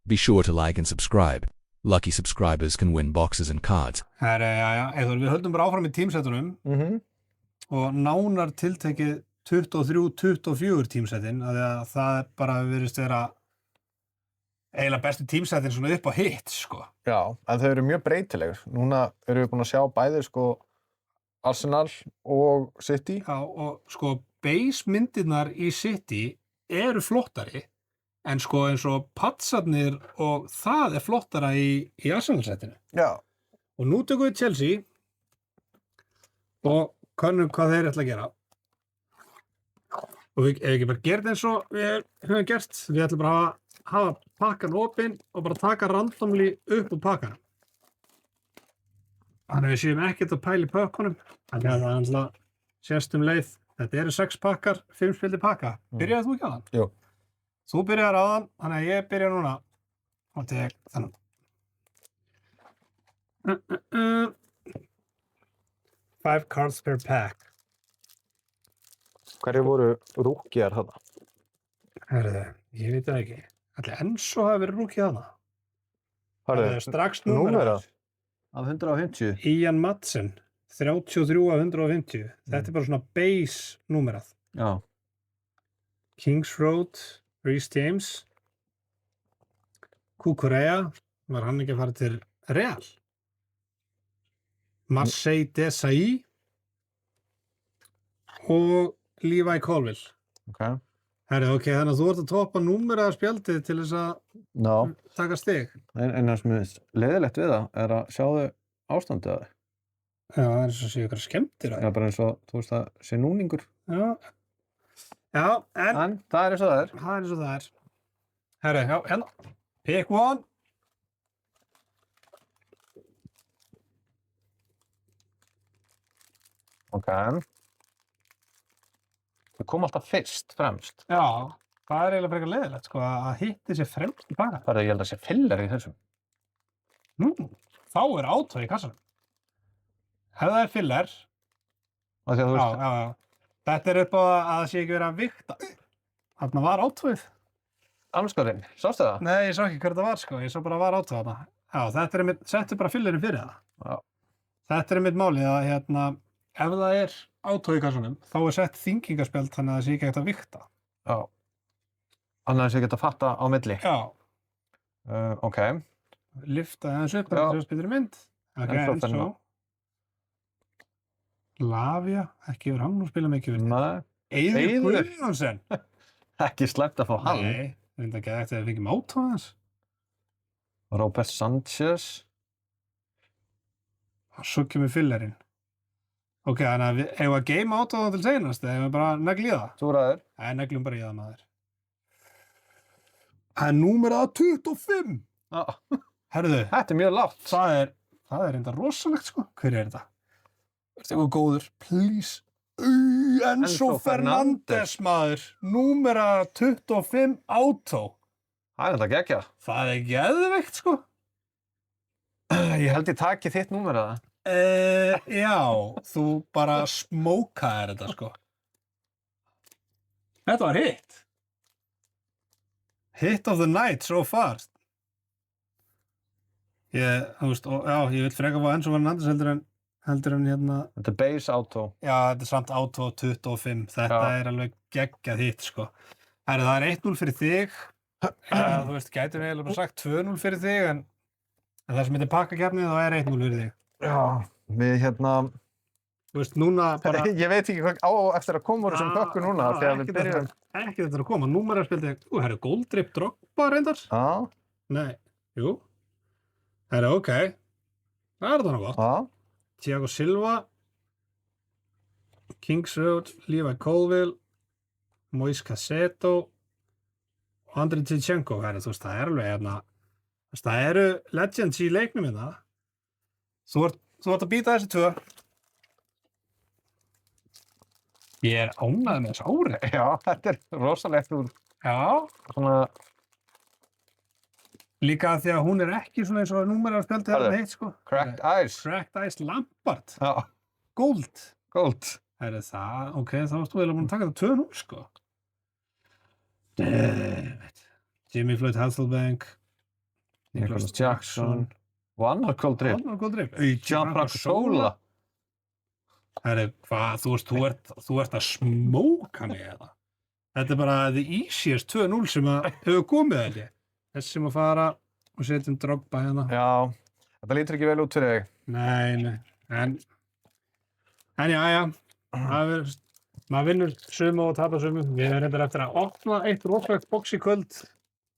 Be sure to like and subscribe. Lucky subscribers can win boxes and cards. Eithor, við höldum bara áfram í tímsettunum og nánar tiltekið 23-24 tímsettin að það bara virðist vera eiginlega bestu tímsettin svona upp á hitt, sko. Já, en þau eru mjög breytilegur. Núna erum við búin að sjá bæði, sko, Arsenal og City. Já, og sko, base myndirnar í City eru flottari, en sko eins og patsarnir og það flottara í Arsenal-settinu. Já. Og nú tökum við Chelsea og könnum hvað þeir ætla að gera. Og við ekki bara gert eins og við höfum gert. Við ætlum bara að hafa pakkan opinn og bara taka randomly upp úr pakkanum. Þannig að við séum ekkert að pæla í pökkunum. Þannig að það alltaf sést leið. Þetta eru 6 pakkar, 5 spildi pakka. Byrjaði þú ekki á þann? Jú. Þú byrjar á þann, þannig að ég byrja núna. Og tek þannig. 5 cards per pack. Hverju voru rúkjar þarna? Herðu, ég veit það ekki. Ætli Enzo hafi verið rúkið þarna. Strax númerað. Af 150? Ian Madsen, 33 af 150. Þetta bara svona base númerað. Já. Kings Road, Reece James. Kukurea, var hann ekki að fara til Real? Marseille Desailly og Levi Colwill. Ok. Herri, ok, þannig að þú ert að toppa númeraða spjaldið til þess að taka stig. En það sem er leiðilegt við það er að sjá þau ástandið að þau. Já, það er eins og séu ykkur skemmtir að þau. Já, bara eins og, þú veist, það sé núningur. Já. Já, en það er eins og það er. Það er eins og það er. Herri, já, hérna. Pick one. Ok. Það kom alltaf fyrst, fremst. Já, það er eiginlega frekar leiðilegt, sko, að hitti sér fremst í pakka. Það er, ég held að sé filler í þessum. Þá er átóð í kassanum. Ef það er filler. Því að þú veist. Já. Þetta er upp á að það sé ekki verið að vikta. Þarna var átóðið. Anskoðin, sástu það? Nei, ég sá ekki hver það var, sko. Ég sá bara var átóð þarna. Já, þetta er settu bara fillerinn fyrir það. Já. Þetta er mitt málið að, ef það er átóð í kassanum, þá er sett þyngingaspjald þannig að það sé ekki hægt að vikta. Já. Þannig að það sé ekki hægt að fatta á milli. Já. Ok. Lyfta aðeins upp, það er spilur í mynd. Ok, Enzo. Lavia, ekki yfir hann, nú spila mikið við. Nei. Eiður Guðjónsson. Ekki slæmt að fá hann. Nei, reynda ekki eftir að við fengjum átóð hans. Robert Sanchez. Svo kemur fillerinn. Ok, þannig að við hefum að geima átóðan til seinast, eða hefum við bara negli í það? Þú ræður. Nei, neglum bara í það, maður. Það er númerað 25! Já. Herðu. Þetta er mjög lágt. Það er reynda rosalegt, sko. Hver er þetta? Verður eitthvað góður? Please. Enzo Fernandes, maður. Númerað 25 átó. Það er þetta geggja. Það er geðveikt, sko. Ég held ég taki þitt númer að það. Já, þú bara smókaðir þetta, sko. Þetta var hit. Hit of the night so far. Þú veist, ég vil freka fá Enzo Fernandes heldur en hérna. Þetta er base auto. Já, þetta er samt auto 25. Þetta er alveg geggjað hit, sko. Það er 1-0 fyrir þig. Þú veist, gætum við eiginlega bara sagt 2-0 fyrir þig, en það sem heitir pakkakeppni, þá er 1-0 fyrir þig. Já, við Þú veist, núna bara. Ég veit ekki hvað á eftir að koma úr þessum pökku núna, þegar við byrjum. Ekki þetta að koma. Númerað spildi, Gold Drip Drogba reyndar. Já. Nei, jú. Ok. Það er það nú gott. Já. Thiago Silva. Kings Road, Levi Colwill. Moise Cassetto. Og Andriy Shevchenko. Þú veist, það er alveg hérna. Það eru legends í leiknum hérna. Þú ert að býta þessi 2. Ég er ánægður með þessu ári. Já, þetta er rosalegt úr. Já. Svona. Líka því að hún er ekki svona eins og númerað spjaldið þarna heitt, sko. Cracked Ice. Cracked Ice Lampard. Já. Gold. Gold. Það, ok, þá varst þú eiginlega búin að taka þetta 2-0, sko. Jimmy Floyd Hasselbank. Nicholas Jackson og annar Goldrip. Annar Goldrip. Gianfranco Sola. Herri, hvað, þú ert að smóka mig eða? Þetta bara the easiest 2-0 sem að hefur komið ekki. Þessi sem að fara og setjum Drogba hérna. Já, þetta lítur ekki vel út fyrir þig. Nei. En já. Maður vinnur sumu og tapar sumu. Við erum reyndar eftir að opna eitt rosalegt box í kvöld.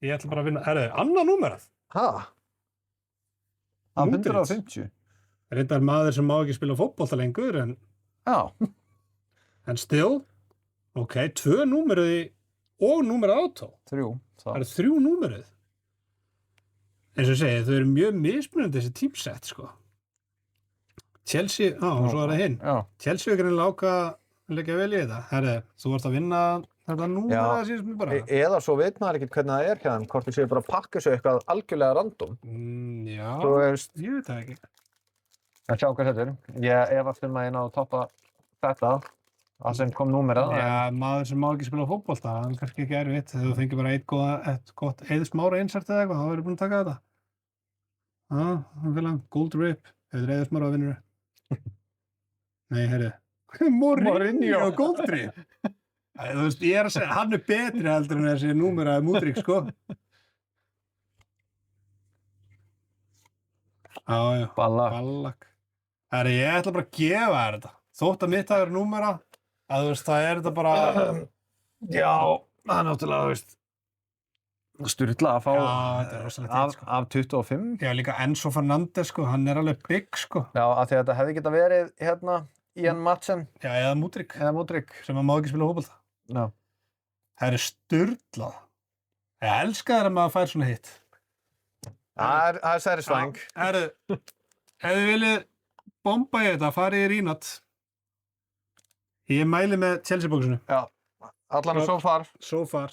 Ég ætla bara að vinna. Herri, annað númerað. Ha? Af Múdrits. 150? Reyndar maður sem má ekki spila fótbolta lengur, en still, ok, 2 númeruði og númerað átó. 3. Það eru 3 númeruð. Eins og ég segi, þau eru mjög mismunandi þessi tímsett, sko. Chelsea, og svo er það hinn. Já. Chelsea er greinilega ákvað að leggja vel í þetta. Herri, þú varst að vinna þetta númerað síðan sem bara. Eða svo veit maður ekkert hvernig það er hérna, hvort þið séu bara að pakka sér eitthvað algjörlega random. Já, Þú veist, ég veit það ekki. að sjá hvað þetta er. Ég efast að ná að toppa þetta, að sem kom númerað. Já, maður sem má ekki spila fótbolta, það er kannski ekki erfitt. Þegar þú fengir bara eitt gott Eiður Smára insert eða eitthvað, þá verður búin að taka þetta. Goldrip, Eiður Smára vinnur. Nei, herri. Mourinho og Goldrip. Þú veist, ég er að segja, hann er betri heldur en þessi númeraði Múdrik, sko. Já. Ballack. Herri, ég ætla bara að gefa þér þetta. Þótt að mitt hafi verið númera, að þú veist, það er þetta bara... Já, það er náttúrulega, þú veist, sturla að fá þetta er rosalega fínt, sko. af 25. Já, líka Enzo Fernandez, sko, hann er alveg big, sko. Já, af því að þetta hefði geta verið hérna Ian Madsen. Já, eða Múdrik. Sem að má ekki spila fótbolta. Já. Það er sturlað. Ég elska þér að maður fær svona hitt. Það er satisfying. Herru, ef þið viljið bomba í þetta, farið í Rínat. Ég mæli með Chelsea-bóksinu. Já, allan so far. So far.